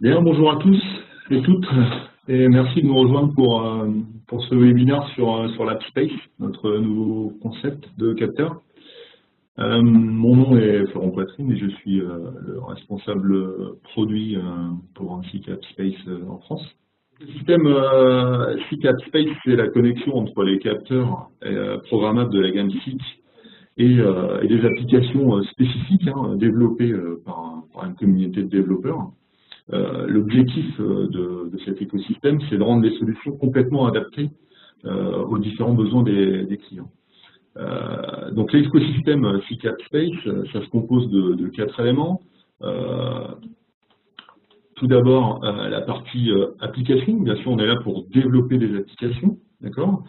Bien, bonjour à tous et toutes, et merci de nous rejoindre pour ce webinaire sur l'AppSpace, notre nouveau concept de capteur. Mon nom est Florent Poitrine et je suis le responsable produit pour SICK AppSpace en France. Le système SICK AppSpace, c'est la connexion entre les capteurs programmables de la gamme SICK et des applications spécifiques développées par une communauté de développeurs. L'objectif de cet écosystème, c'est de rendre les solutions complètement adaptées aux différents besoins des clients. Donc l'écosystème SICK AppSpace, ça se compose de 4 éléments. Tout d'abord, la partie application. Bien sûr, on est là pour développer des applications. D'accord.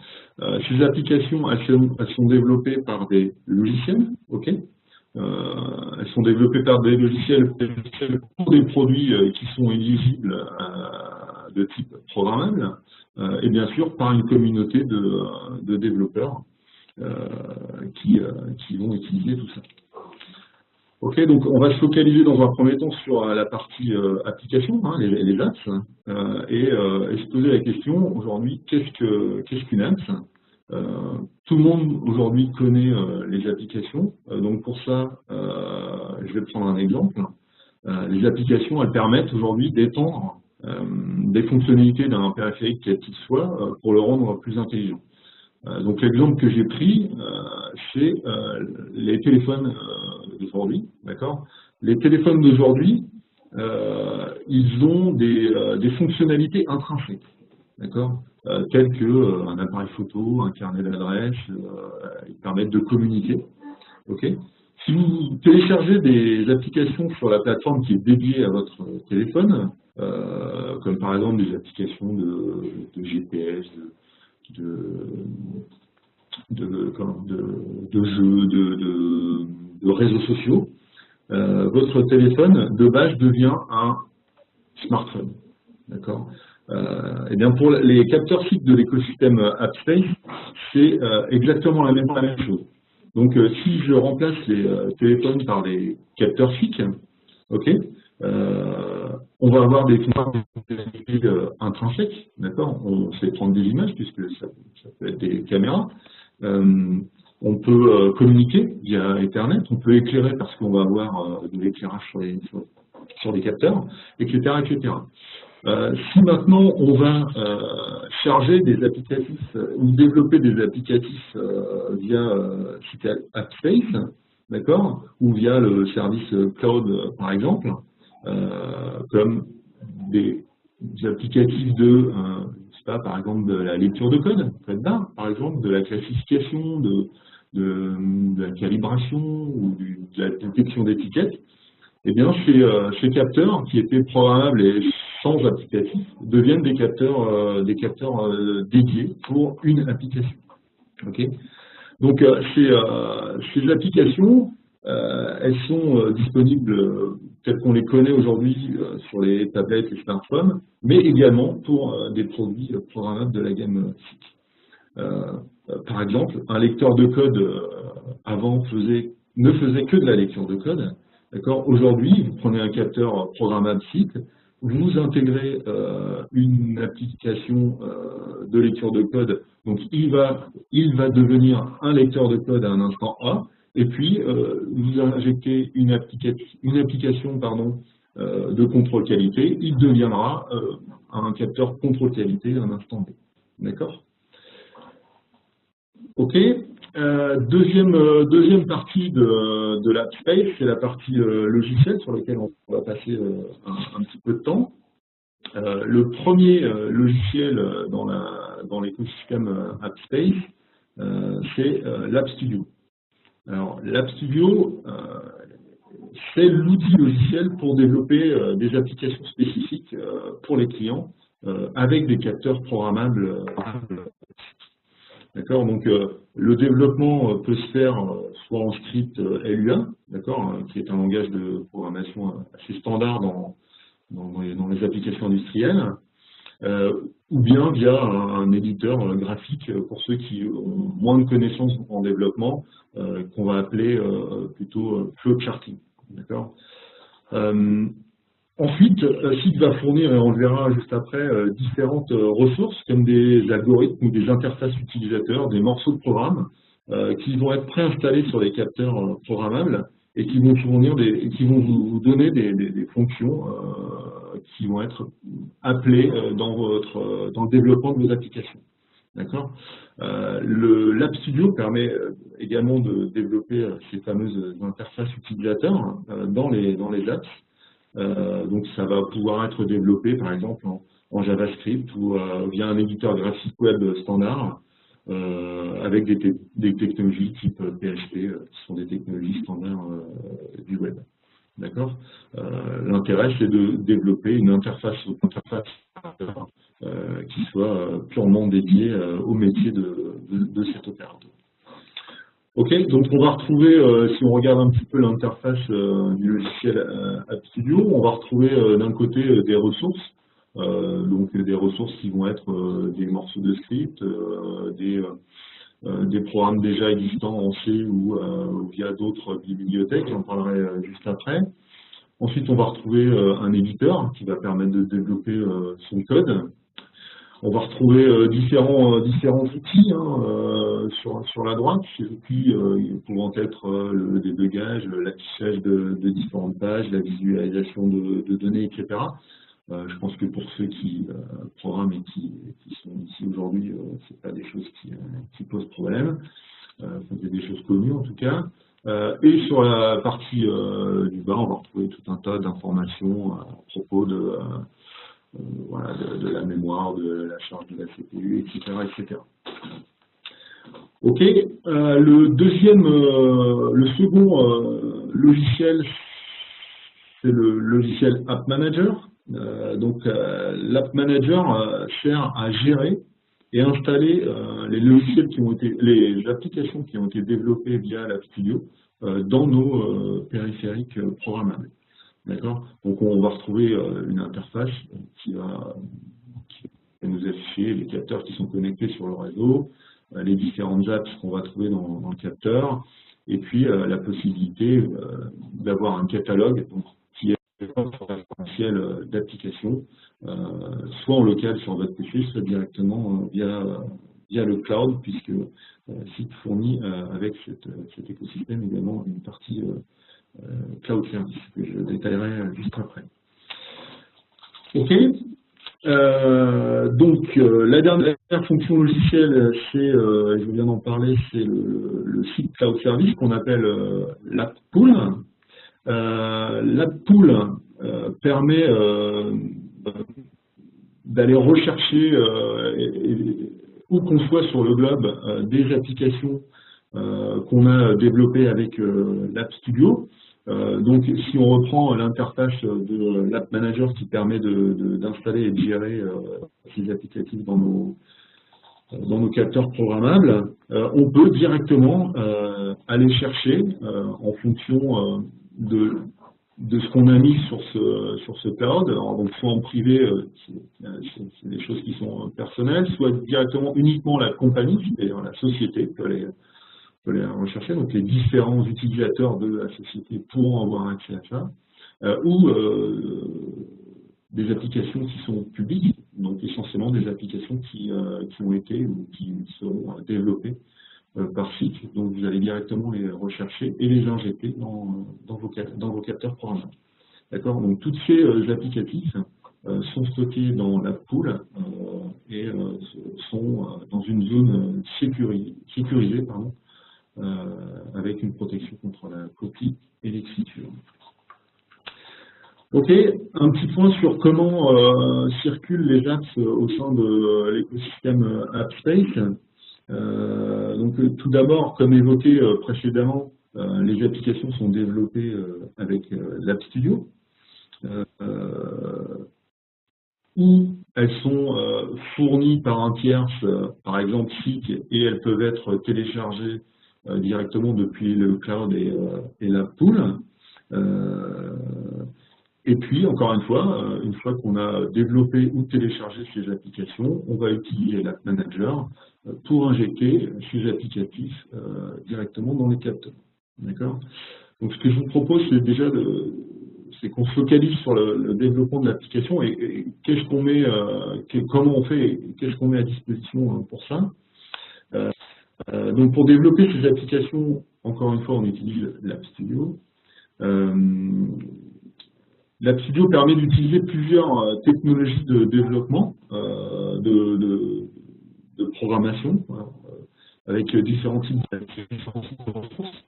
Ces applications, elles sont développées par des logiciels. OK. Elles sont développées par des logiciels pour des produits qui sont éligibles de type programmable et bien sûr par une communauté de développeurs qui vont utiliser tout ça. Ok, donc on va se focaliser dans un premier temps sur la partie application, les apps, et se poser la question aujourd'hui, qu'est-ce qu'une app? Tout le monde aujourd'hui connaît les applications, donc pour ça, je vais prendre un exemple. Les applications, elles permettent aujourd'hui d'étendre des fonctionnalités d'un périphérique quel qu'il soit pour le rendre plus intelligent. Donc l'exemple que j'ai pris, c'est les téléphones d'aujourd'hui, d'accord? Les téléphones d'aujourd'hui, ils ont des fonctionnalités intrinsèques, d'accord? Telles qu'un appareil photo, un carnet d'adresses, ils permettent de communiquer. Okay. Si vous téléchargez des applications sur la plateforme qui est dédiée à votre téléphone, comme par exemple des applications de GPS, de jeux, de réseaux sociaux, votre téléphone de base devient un smartphone. D'accord. Et bien pour les capteurs SICK de l'écosystème AppSpace, c'est exactement la même chose. Donc si je remplace les téléphones par des capteurs SICK, ok, on va avoir des fonctionnalités intrinsèques, d'accord. On sait prendre des images puisque ça peut être des caméras. On peut communiquer via Ethernet, on peut éclairer parce qu'on va avoir de l'éclairage sur les capteurs, etc., etc. Si maintenant on va charger des applicatifs ou développer des applicatifs via SICK AppSpace, d'accord, ou via le service cloud par exemple, comme des applicatifs de, je sais pas, par exemple de la lecture de code barre, par exemple, de la classification, de la calibration ou de la détection d'étiquettes, eh bien ces capteurs qui étaient programmables et sans applicatif deviennent des capteurs dédiés pour une application. Okay. Donc ces applications, elles sont disponibles telles qu'on les connaît aujourd'hui sur les tablettes et smartphones, mais également pour des produits programmables de la gamme SICK. Par exemple, un lecteur de code avant ne faisait que de la lecture de code. D'accord. Aujourd'hui, vous prenez un capteur programmable SICK, vous intégrez une application de lecture de code, donc il va devenir un lecteur de code à un instant A, et puis vous injectez une application de contrôle qualité, il deviendra un capteur contrôle qualité à un instant B. D'accord. Ok. Deuxième partie de l'AppSpace, c'est la partie logicielle sur laquelle on va passer un petit peu de temps. Le premier logiciel dans l'écosystème AppSpace, c'est l'AppStudio. Alors l'AppStudio, c'est l'outil logiciel pour développer des applications spécifiques pour les clients avec des capteurs programmables. D'accord, donc le développement peut se faire soit en script LUA, d'accord, qui est un langage de programmation assez standard dans les applications industrielles, ou bien via un éditeur graphique pour ceux qui ont moins de connaissances en développement, qu'on va appeler plutôt flowcharting, d'accord. Ensuite, Seek va fournir, et on le verra juste après, différentes ressources comme des algorithmes ou des interfaces utilisateurs, des morceaux de programme qui vont être préinstallés sur les capteurs programmables et qui vont fournir qui vont vous donner des fonctions qui vont être appelées dans le développement de vos applications. D'accord. L'App Studio permet également de développer ces fameuses interfaces utilisateurs dans les apps. Donc ça va pouvoir être développé par exemple en JavaScript ou via un éditeur graphique web standard avec des technologies type PHP qui sont des technologies standards du web. D'accord. L'intérêt c'est de développer une interface qui soit purement dédiée au métier de cet opérateur. Ok, donc on va retrouver, si on regarde un petit peu l'interface du logiciel App Studio, on va retrouver d'un côté des ressources, donc des ressources qui vont être des morceaux de script, des programmes déjà existants en C ou via d'autres bibliothèques, j'en parlerai juste après. Ensuite, on va retrouver un éditeur qui va permettre de développer son code. On va retrouver différents outils sur la droite, ces outils pouvant être le débugage, l'affichage de différentes pages, la visualisation de données, etc. Je pense que pour ceux qui programment et qui sont ici aujourd'hui, c'est pas des choses qui posent problème. C'est des choses connues en tout cas. Et sur la partie du bas, on va retrouver tout un tas d'informations à propos voilà, de la mémoire, de la charge de la CPU, etc. etc. Ok, le second logiciel, c'est le logiciel App Manager. Donc l'App Manager sert à gérer et installer les applications qui ont été développées via l'App Studio dans nos périphériques programmables. D'accord. Donc on va retrouver une interface qui va nous afficher les capteurs qui sont connectés sur le réseau, les différentes apps qu'on va trouver dans le capteur, et puis la possibilité d'avoir un catalogue donc, qui est un potentiel d'application, soit en local sur votre PC, soit directement via le cloud, puisque Seek fournit avec cet écosystème également une partie cloud service que je détaillerai juste après. Ok. Donc la dernière fonction logicielle, c'est, je viens d'en parler, c'est le Seek Cloud Service qu'on appelle l'App Pool. L'App Pool permet d'aller rechercher où qu'on soit sur le globe des applications qu'on a développées avec l'App Studio. Donc, si on reprend l'interface de l'App Manager qui permet d'installer et de gérer ces applicatifs dans nos capteurs programmables, on peut directement aller chercher en fonction de ce qu'on a mis sur ce cloud. Alors, donc, soit en privé, c'est des choses qui sont personnelles, soit directement uniquement la compagnie, c'est-à-dire la société peut les rechercher, donc les différents utilisateurs de la société pourront avoir accès à ça, ou des applications qui sont publiques, donc essentiellement des applications qui ont été ou qui seront développées par Seek, donc vous allez directement les rechercher et les injecter dans vos capteurs programmables. D'accord. Donc toutes ces applicatifs sont stockés dans la pool et sont dans une zone sécurisée pardon, avec une protection contre la copie et l'écriture. Ok, un petit point sur comment circulent les apps au sein de l'écosystème AppSpace. Donc tout d'abord, comme évoqué précédemment, les applications sont développées avec l'App Studio, où elles sont fournies par un tierce, par exemple Seek, et elles peuvent être téléchargées directement depuis le cloud et la pool. Et puis, encore une fois qu'on a développé ou téléchargé ces applications, on va utiliser l'App Manager pour injecter ces applicatifs directement dans les capteurs. D'accord. Donc, ce que je vous propose, c'est déjà c'est qu'on se focalise sur le développement de l'application et qu'est-ce qu'on met, comment on fait, et qu'est-ce qu'on met à disposition pour ça. Donc pour développer ces applications, encore une fois, on utilise l'App Studio. L'App Studio permet d'utiliser plusieurs technologies de développement, de programmation, avec différents types de ressources.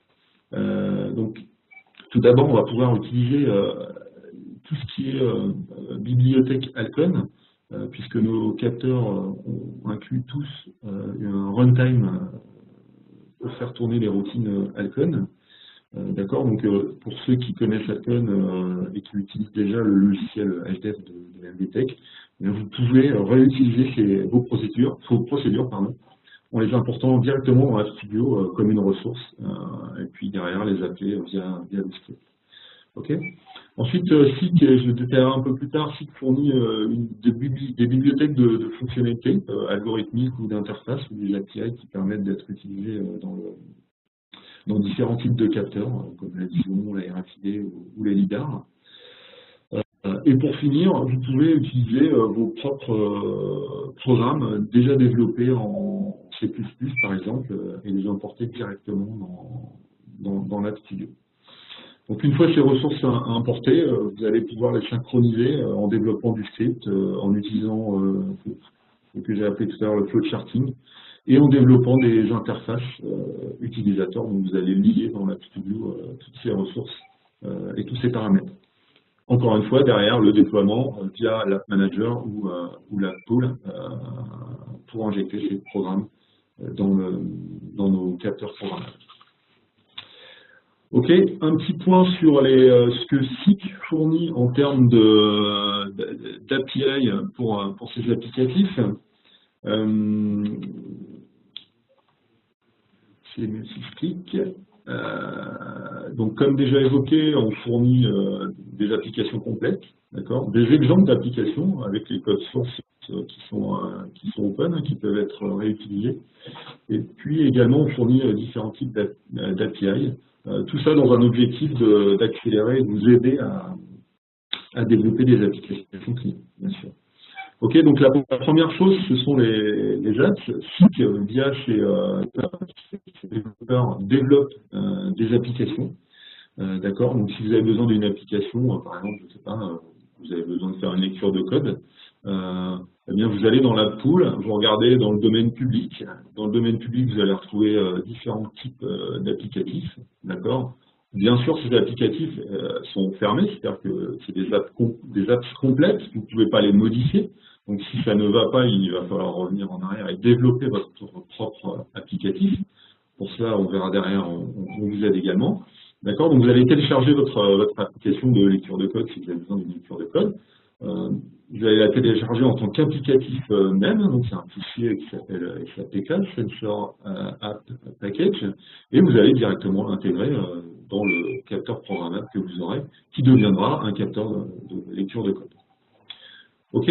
Donc, tout d'abord, on va pouvoir utiliser tout ce qui est bibliothèque Alcon, puisque nos capteurs incluent tous un runtime pour faire tourner les routines Alcon. D'accord, donc pour ceux qui connaissent Alcon et qui utilisent déjà le logiciel HDEF de MDTech, vous pouvez réutiliser vos procédures, en les important directement dans App Studio comme une ressource, et puis derrière les appeler via le script. Ok. Ensuite, SIG, je le détaillerai un peu plus tard, SIG fournit des bibliothèques de fonctionnalités algorithmiques ou d'interfaces ou des API qui permettent d'être utilisées dans différents types de capteurs, comme la vision, la RFID ou les lidars. Et pour finir, vous pouvez utiliser vos propres programmes déjà développés en C++, par exemple, et les importer directement dans l'App Studio. Donc une fois ces ressources importées, vous allez pouvoir les synchroniser en développant du script, en utilisant ce que j'ai appelé tout à l'heure le flowcharting, et en développant des interfaces utilisateurs. Donc vous allez lier dans l'App Studio toutes ces ressources et tous ces paramètres. Encore une fois, derrière le déploiement via l'App Manager ou l'App Pool pour injecter ces programmes dans nos capteurs programmables. Ok, un petit point sur ce que SIG fournit en termes d'API pour ces applicatifs. Je m'explique. Donc, comme déjà évoqué, on fournit des applications complètes, d'accord, des exemples d'applications avec les codes sources qui sont open, qui peuvent être réutilisés. Et puis également, on fournit différents types d'API. Tout ça dans un objectif d'accélérer et de vous aider à développer des applications clients, bien sûr. Ok, donc la première chose, ce sont les apps. SIG, via ses développeurs, développe des applications. D'accord, donc si vous avez besoin d'une application, par exemple, je ne sais pas, vous avez besoin de faire une lecture de code, eh bien vous allez dans la pool, vous regardez dans le domaine public. Dans le domaine public, vous allez retrouver différents types d'applicatifs. D'accord. Bien sûr, ces applicatifs sont fermés, c'est-à-dire que c'est des apps complètes, vous ne pouvez pas les modifier. Donc si ça ne va pas, il va falloir revenir en arrière et développer votre propre applicatif. Pour cela, on verra derrière, on vous aide également. D'accord, donc vous allez télécharger votre application de lecture de code si vous avez besoin d'une lecture de code. Vous allez la télécharger en tant qu'applicatif même, donc c'est un fichier qui s'appelle SAPK, Sensor App Package, et vous allez directement l'intégrer dans le capteur programmable que vous aurez, qui deviendra un capteur de lecture de code. Ok.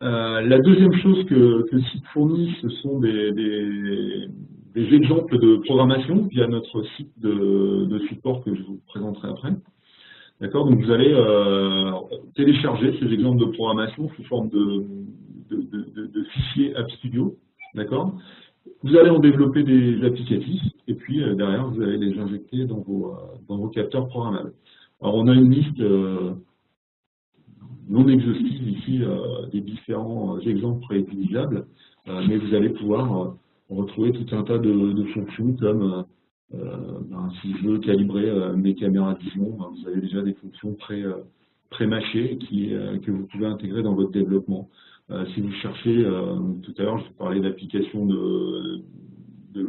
La deuxième chose que SIG fournit, ce sont des exemples de programmation via notre site de support que je vous présenterai après. D'accord, donc vous allez télécharger ces exemples de programmation sous forme de fichiers App Studio. D'accord. Vous allez en développer des applicatifs et puis derrière vous allez les injecter dans vos capteurs programmables. Alors on a une liste non exhaustive ici des différents exemples préutilisables, mais vous allez pouvoir retrouver tout un tas de fonctions comme si je veux calibrer mes caméras vision, vous avez déjà des fonctions pré-mâchées que vous pouvez intégrer dans votre développement. Si vous cherchez, tout à l'heure je vous parlais d'applications de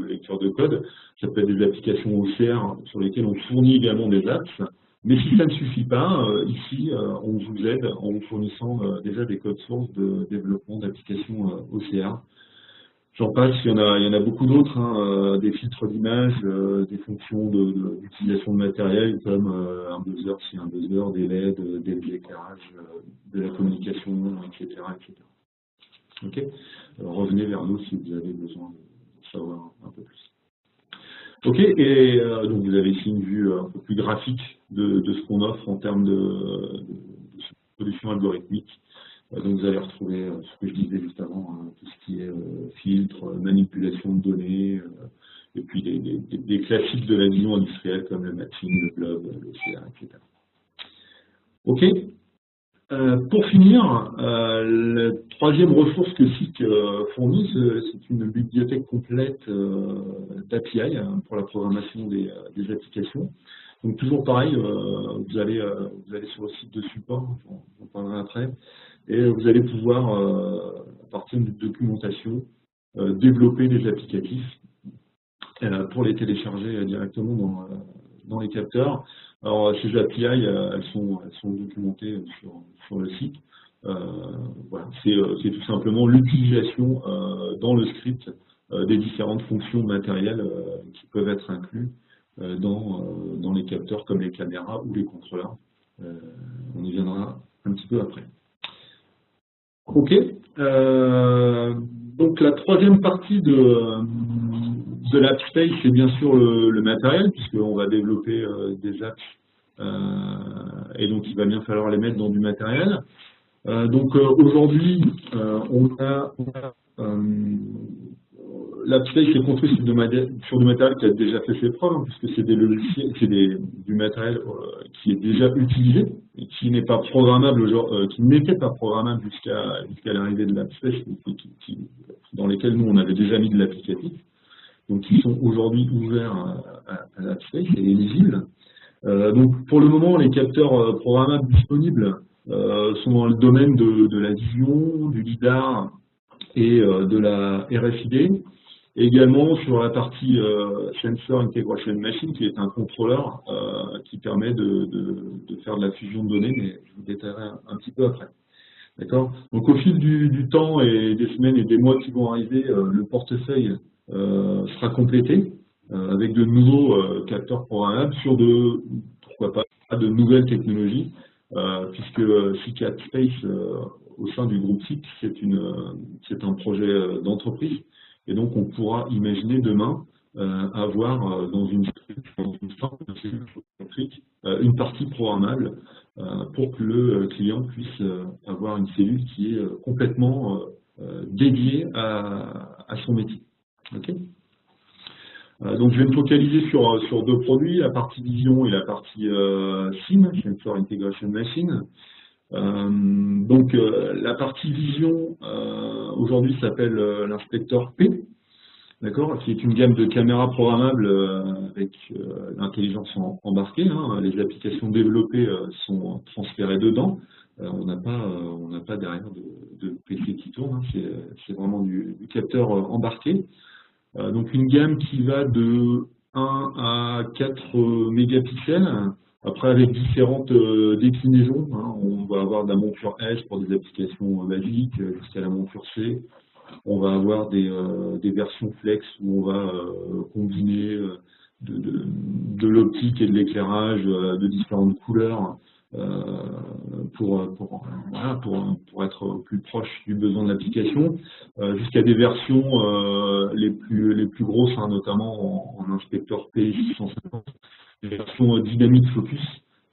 lecture de code, ça peut être des applications OCR sur lesquelles on fournit également des apps. Mais si ça ne suffit pas, ici, on vous aide en vous fournissant déjà des codes sources de développement d'applications OCR. J'en passe, il y en a beaucoup d'autres, hein, des filtres d'image, des fonctions d'utilisation de matériel comme un buzzer, si un buzzer, des LED, des éclairages, de la communication, etc. etc. Ok. Alors, revenez vers nous si vous avez besoin de savoir un peu plus. Ok, et donc vous avez ici une vue un peu plus graphique de ce qu'on offre en termes de solutions algorithmiques. Donc vous allez retrouver ce que je disais juste avant, hein, tout ce qui est filtre, manipulation de données, et puis des classiques de la vision industrielle comme le matching, le blob, le CR, etc. OK. Pour finir, la troisième ressource que SICK fournit, c'est une bibliothèque complète d'API pour la programmation des applications. Donc toujours pareil, vous allez sur le site de support, j'en parlerai après, et vous allez pouvoir, à partir d'une documentation, développer des applicatifs pour les télécharger directement dans les capteurs. Alors ces API, elles sont documentées sur le site. Voilà, c'est tout simplement l'utilisation dans le script des différentes fonctions matérielles qui peuvent être incluses dans les capteurs comme les caméras ou les contrôleurs. On y viendra un petit peu après. OK. Donc la troisième partie de l'app space, c'est bien sûr le matériel, puisqu'on va développer des apps, et donc il va bien falloir les mettre dans du matériel. Donc aujourd'hui, on a l'app space est construit sur du matériel qui a déjà fait ses preuves, hein, puisque c'est des logiciels, c'est du matériel qui est déjà utilisé et qui n'est pas programmable, qui n'était pas programmable jusqu'à l'arrivée de l'app space, dans lesquels nous on avait déjà mis de l'applicatif, donc qui sont aujourd'hui ouverts à l'app space et éligibles. Donc pour le moment, les capteurs programmables disponibles sont dans le domaine de la vision, du lidar et de la RFID. Et également sur la partie Sensor Integration Machine, qui est un contrôleur qui permet de faire de la fusion de données, mais je vous détaillerai un petit peu après. D'accord. Donc au fil du temps et des semaines et des mois qui vont arriver, le portefeuille sera complété avec de nouveaux capteurs programmables sur pourquoi pas, de nouvelles technologies, puisque SICK App Space au sein du groupe SICK, c'est un projet d'entreprise. Et donc, on pourra imaginer demain avoir dans une forme de cellule photométrique une partie programmable pour que le client puisse avoir une cellule qui est complètement dédiée à son métier. Okay. Donc, je vais me focaliser sur deux produits, la partie vision et la partie SIM, Sensor Integration Machine. Donc la partie vision aujourd'hui s'appelle l'inspecteur P, d'accord, qui est une gamme de caméras programmables avec l'intelligence embarquée. Hein. Les applications développées sont transférées dedans. On n'a pas derrière de PC qui tourne. Hein. C'est vraiment du capteur embarqué. Donc une gamme qui va de 1 à 4 mégapixels. Après, avec différentes déclinaisons, hein, on va avoir de la monture S pour des applications basiques jusqu'à la monture C. On va avoir des versions flex où on va combiner de l'optique et de l'éclairage de différentes couleurs pour être plus proche du besoin de l'application, jusqu'à des versions les plus grosses, hein, notamment en inspecteur P650. Des versions dynamique focus,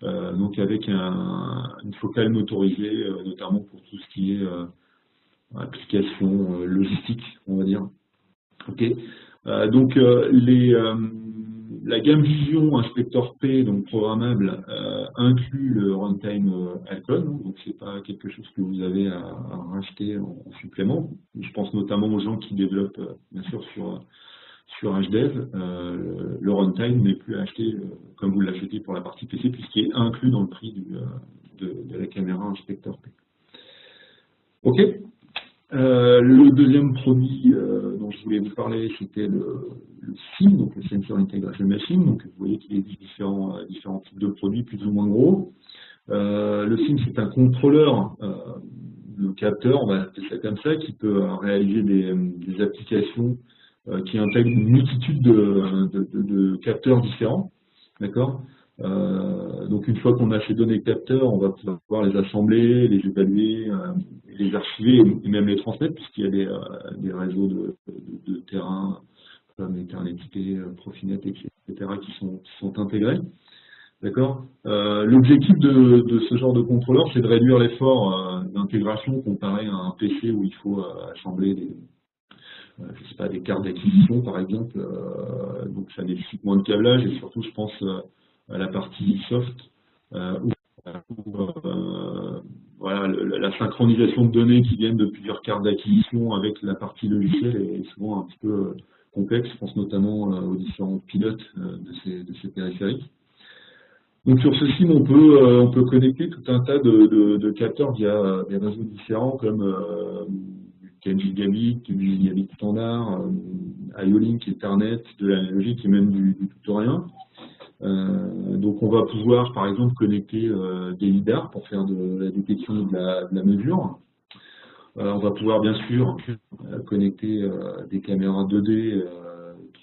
donc avec une focale motorisée, notamment pour tout ce qui est application logistique, on va dire. Ok. Donc la gamme Vision Inspector P, donc programmable, inclut le runtime Alcon, donc c'est pas quelque chose que vous avez à racheter en supplément. Je pense notamment aux gens qui développent, bien sûr, sur HDev, le runtime n'est plus acheté comme vous l'achetez pour la partie PC, puisqu'il est inclus dans le prix de la caméra Inspector P. OK. Le deuxième produit dont je voulais vous parler, c'était le SIM, donc le Sensor Integration Machine. Donc vous voyez qu'il existe différents types de produits plus ou moins gros. Le SIM, c'est un contrôleur, le capteur, on va appeler ça comme ça, qui peut réaliser des applications qui intègre une multitude de capteurs différents, d'accord. Donc une fois qu'on a ces données capteurs, on va pouvoir les assembler, les évaluer, les archiver et même les transmettre, puisqu'il y a des réseaux de terrain comme Ethernet, Profinet, etc. qui sont intégrés. D'accord? L'objectif de ce genre de contrôleur, c'est de réduire l'effort d'intégration comparé à un PC où il faut assembler je sais pas, des cartes d'acquisition, par exemple. Donc ça nécessite moins de câblage et surtout, je pense à la partie soft, où, voilà, la synchronisation de données qui viennent de plusieurs cartes d'acquisition avec la partie logicielle est souvent un petit peu complexe. Je pense notamment aux différents pilotes de ces périphériques. Donc sur ce SIM, on peut connecter tout un tas de capteurs via des réseaux différents comme du 4 gigabit, du gigabit standard, IO-Link, Ethernet, de l'analogique et même du tout ou rien. Donc on va pouvoir par exemple connecter des lidars pour faire de la détection de la mesure. On va pouvoir bien sûr connecter des caméras 2D,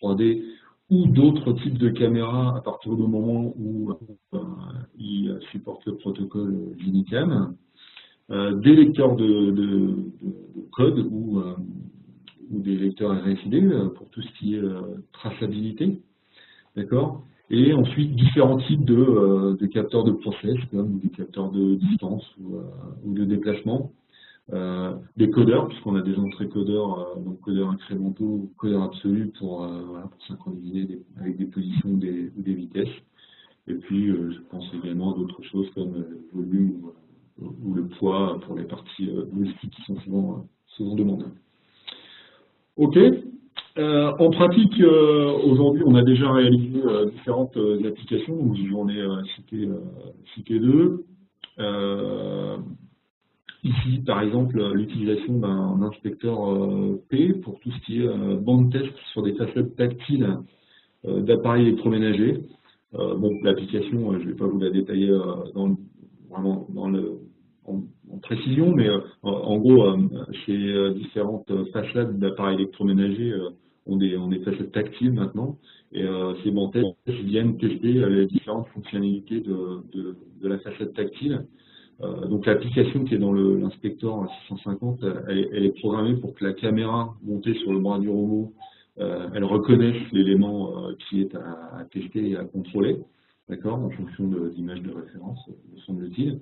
3D ou d'autres types de caméras à partir du moment où ils supportent le protocole Unicam, des lecteurs de code ou des lecteurs RFID pour tout ce qui est traçabilité, d'accord? Et ensuite différents types de capteurs de process, comme des capteurs de distance ou de déplacement. Des codeurs, puisqu'on a des entrées codeurs, donc codeurs incrémentaux, codeurs absolus voilà, pour synchroniser avec des positions ou des vitesses. Et puis, je pense également à d'autres choses comme le volume ou le poids pour les parties logistiques qui sont souvent demandées. OK. En pratique, aujourd'hui, on a déjà réalisé différentes applications, où j'en ai cité deux. Ici, par exemple, l'utilisation d'un inspecteur P pour tout ce qui est bande test sur des façades tactiles d'appareils électroménagers. Bon, l'application, je ne vais pas vous la détailler vraiment en précision, mais en gros, ces différentes façades d'appareils électroménagers ont des façades tactiles maintenant, et ces bandes tests viennent tester les différentes fonctionnalités de la façade tactile. Donc l'application qui est dans l'inspecteur 650, elle est programmée pour que la caméra montée sur le bras du robot, elle reconnaisse l'élément qui est à tester et à contrôler, d'accord, en fonction d'images de référence, me semble-t-il.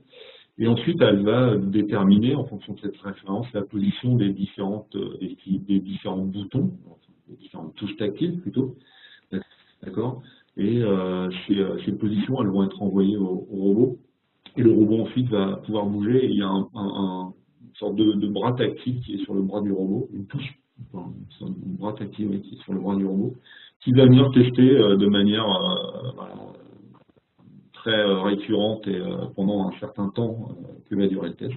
Et ensuite, elle va déterminer, en fonction de cette référence, la position des différents boutons, des différentes touches tactiles plutôt, d'accord. Et ces positions, elles vont être envoyées au robot. Et le robot ensuite va pouvoir bouger. Et il y a une sorte de bras tactile qui est sur le bras du robot, une touche, enfin, une bras tactile oui, qui est sur le bras du robot, qui va venir tester de manière voilà, très récurrente et pendant un certain temps que va durer le test.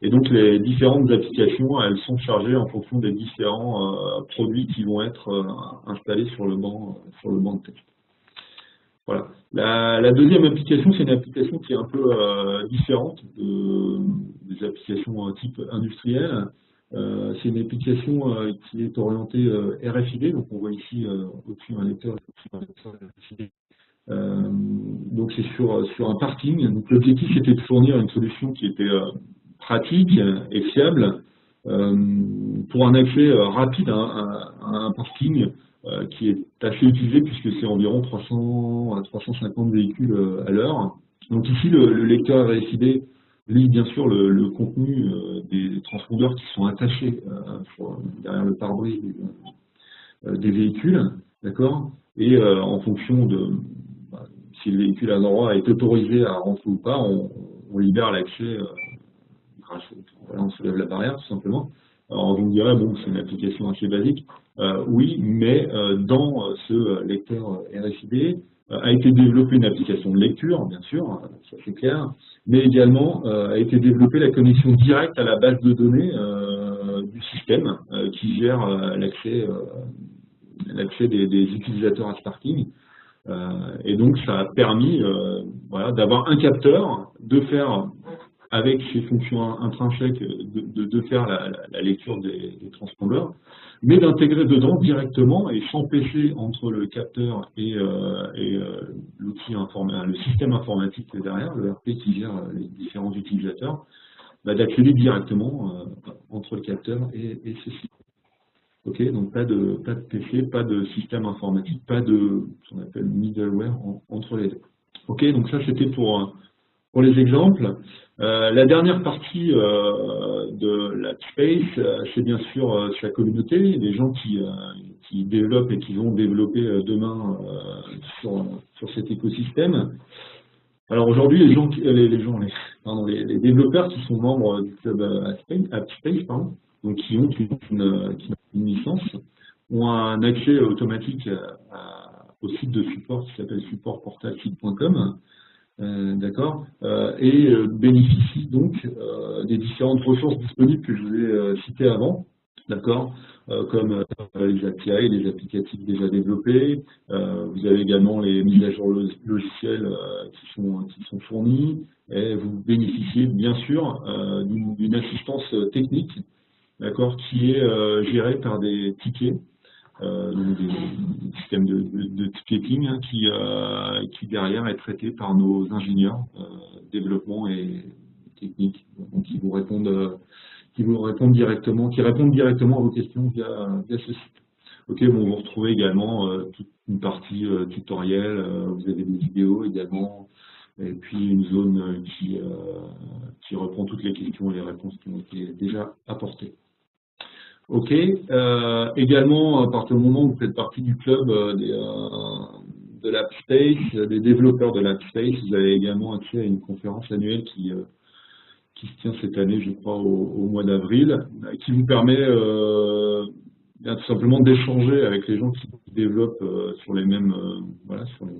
Et donc les différentes applications, elles sont chargées en fonction des différents produits qui vont être installés sur le banc de test. Voilà. La deuxième application, c'est une application qui est un peu différente des applications type industriel. C'est une application qui est orientée RFID, donc on voit ici au-dessus un lecteur RFID. Donc c'est sur un parking. Donc l'objectif était de fournir une solution qui était pratique et fiable pour un accès rapide à un parking qui est assez utilisé puisque c'est environ 300 à 350 véhicules à l'heure. Donc ici, le lecteur RFID lit bien sûr le contenu des transpondeurs qui sont attachés derrière le pare-brise des véhicules, d'accord. Et en fonction de si le véhicule à l'endroit est autorisé à rentrer ou pas, on libère l'accès grâce voilà, on soulève la barrière tout simplement. Alors vous me direz, bon, c'est une application assez basique. Oui, mais dans ce lecteur RFID a été développée une application de lecture, bien sûr, ça c'est clair, mais également a été développée la connexion directe à la base de données du système qui gère l'accès des utilisateurs à ce parking. Et donc ça a permis voilà, d'avoir un capteur, de faire avec ses fonctions intrinsèques, de faire la lecture des transpondeurs, mais d'intégrer dedans directement et sans PC entre le capteur et l'outil le système informatique derrière, le RP qui gère les différents utilisateurs, d'accéder directement entre le capteur et ceci. Ok, donc pas de PC, pas de système informatique, pas de ce qu'on appelle middleware entre les deux. Ok, donc ça c'était pour les exemples. La dernière partie de l'AppSpace, c'est bien sûr sa communauté, les gens qui développent et qui vont développer demain sur cet écosystème. Alors aujourd'hui, les développeurs qui sont membres du club AppSpace, pardon, donc qui ont une licence, ont un accès automatique au site de support qui s'appelle supportportalsite.com. D'accord, et bénéficie donc des différentes ressources disponibles que je vous ai citées avant, d'accord, comme les API, les applicatifs déjà développés. Vous avez également les mises à jour logicielles qui sont fournies, et vous bénéficiez bien sûr d'une assistance technique, d'accord, qui est gérée par des tickets. Donc des systèmes de ticketing hein, qui derrière est traité par nos ingénieurs développement et technique, donc qui répondent directement à vos questions via ce site. Ok, bon, vous retrouvez également toute une partie tutoriel, vous avez des vidéos également, et puis une zone qui reprend toutes les questions et les réponses qui ont été déjà apportées. Ok. Également, à partir du moment où vous faites partie du club de l'AppSpace, des développeurs de l'AppSpace, vous avez également accès à une conférence annuelle qui se tient cette année, je crois, au mois d'avril, qui vous permet bien, tout simplement d'échanger avec les gens qui développent sur les mêmes sur les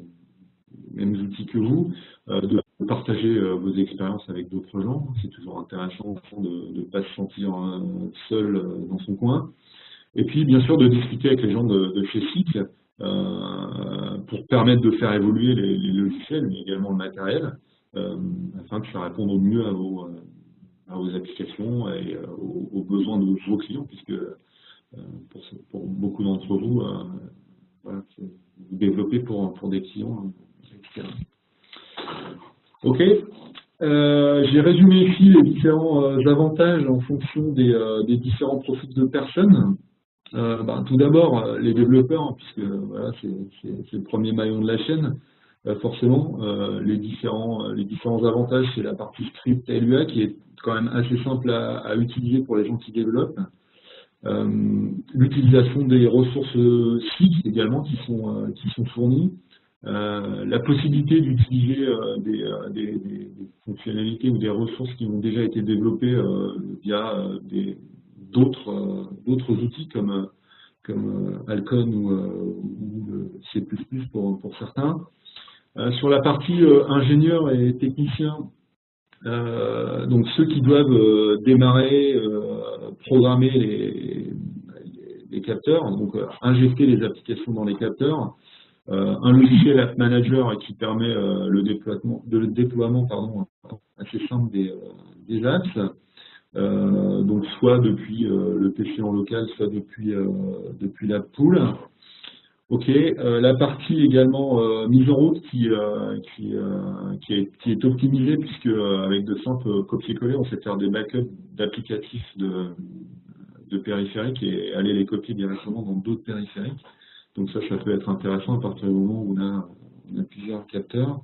mêmes outils que vous, de partager vos expériences avec d'autres gens. C'est toujours intéressant de ne pas se sentir seul dans son coin. Et puis, bien sûr, de discuter avec les gens de chez SIC pour permettre de faire évoluer les logiciels, mais également le matériel, afin que ça réponde au mieux à vos applications et aux besoins de vos clients, puisque pour beaucoup d'entre vous, voilà, vous développez pour des clients, etc. Ok. J'ai résumé ici les différents avantages en fonction des différents profils de personnes. Tout d'abord, les développeurs, hein, puisque voilà, c'est le premier maillon de la chaîne, forcément, les différents avantages, c'est la partie script LUA qui est quand même assez simple à utiliser pour les gens qui développent. L'utilisation des ressources SIG également qui sont fournies. La possibilité d'utiliser des fonctionnalités ou des ressources qui ont déjà été développées via d'autres outils comme Alcon ou le C++ pour certains. Sur la partie ingénieurs et techniciens, donc ceux qui doivent démarrer, programmer les capteurs, donc injecter les applications dans les capteurs, un logiciel App Manager qui permet le déploiement assez simple des apps, donc soit depuis le PC en local, soit depuis la pool. Ok, la partie également mise en route qui est optimisée puisque avec de simples copier-coller, on sait faire des backups d'applicatifs de périphériques et aller les copier directement dans d'autres périphériques. Donc ça peut être intéressant à partir du moment où on a plusieurs capteurs.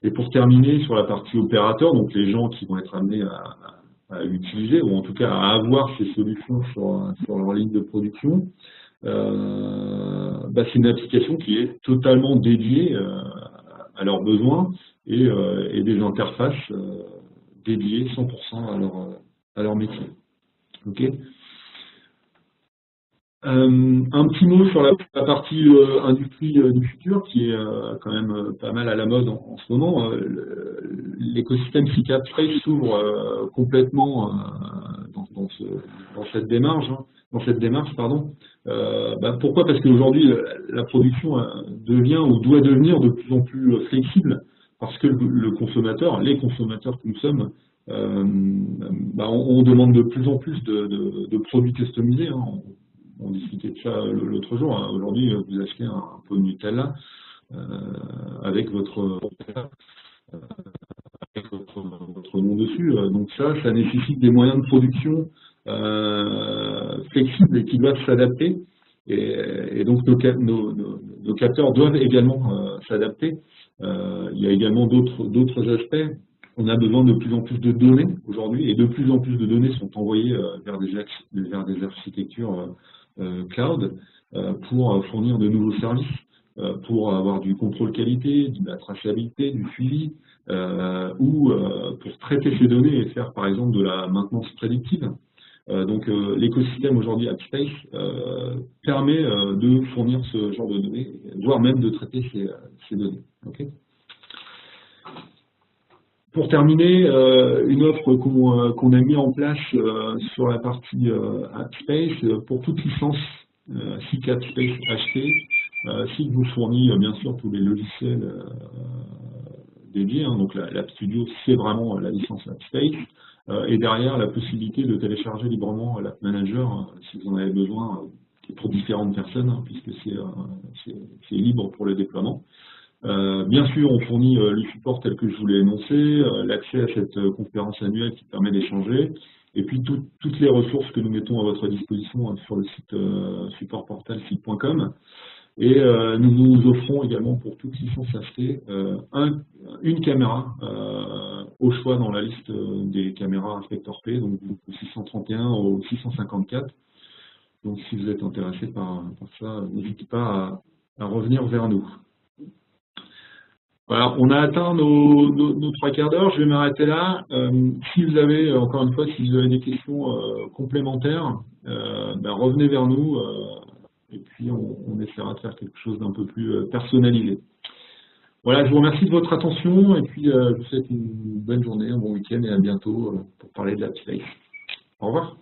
Et pour terminer sur la partie opérateur, donc les gens qui vont être amenés à utiliser, ou en tout cas à avoir ces solutions sur leur ligne de production, c'est une application qui est totalement dédiée à leurs besoins et des interfaces dédiées 100% à leur métier. Ok. Un petit mot sur la partie industrie du futur qui est quand même pas mal à la mode en ce moment. L'écosystème SIC AppSpace s'ouvre complètement dans cette démarche. Pourquoi? Parce qu'aujourd'hui la production devient ou doit devenir de plus en plus flexible parce que les consommateurs que nous sommes, on demande de plus en plus de produits customisés. Hein. On discutait de ça l'autre jour. Hein. Aujourd'hui, vous achetez un pot de Nutella avec votre nom dessus. Donc ça nécessite des moyens de production flexibles et qui doivent s'adapter. Et donc nos capteurs doivent également s'adapter Il y a également d'autres aspects. On a besoin de plus en plus de données aujourd'hui, et de plus en plus de données sont envoyées vers des architectures cloud pour fournir de nouveaux services, pour avoir du contrôle qualité, de la traçabilité, du suivi, ou pour traiter ces données et faire par exemple de la maintenance prédictive. Donc l'écosystème aujourd'hui AppSpace permet de fournir ce genre de données, voire même de traiter ces données. Okay. Pour terminer, une offre qu'on a mis en place sur la partie AppSpace, pour toute licence SIG AppSpace achetée, SIG vous fournit bien sûr tous les logiciels dédiés, hein, donc l'App Studio c'est vraiment la licence AppSpace, et derrière la possibilité de télécharger librement l'App Manager si vous en avez besoin pour différentes personnes, hein, puisque c'est libre pour le déploiement. Bien sûr, on fournit le support tel que je vous l'ai énoncé, l'accès à cette conférence annuelle qui permet d'échanger, et puis toutes les ressources que nous mettons à votre disposition sur le site supportportalsite.com. Et nous vous offrons également pour toute licence achetée une caméra au choix dans la liste des caméras Inspector P, donc du 631 au 654. Donc si vous êtes intéressé par ça, n'hésitez pas à revenir vers nous. Voilà, on a atteint nos 3 quarts d'heure, je vais m'arrêter là. Si vous avez, encore une fois, si vous avez des questions complémentaires, revenez vers nous et puis on essaiera de faire quelque chose d'un peu plus personnalisé. Voilà, je vous remercie de votre attention et puis je vous souhaite une bonne journée, un bon week-end et à bientôt pour parler de l'AppSpace. Au revoir.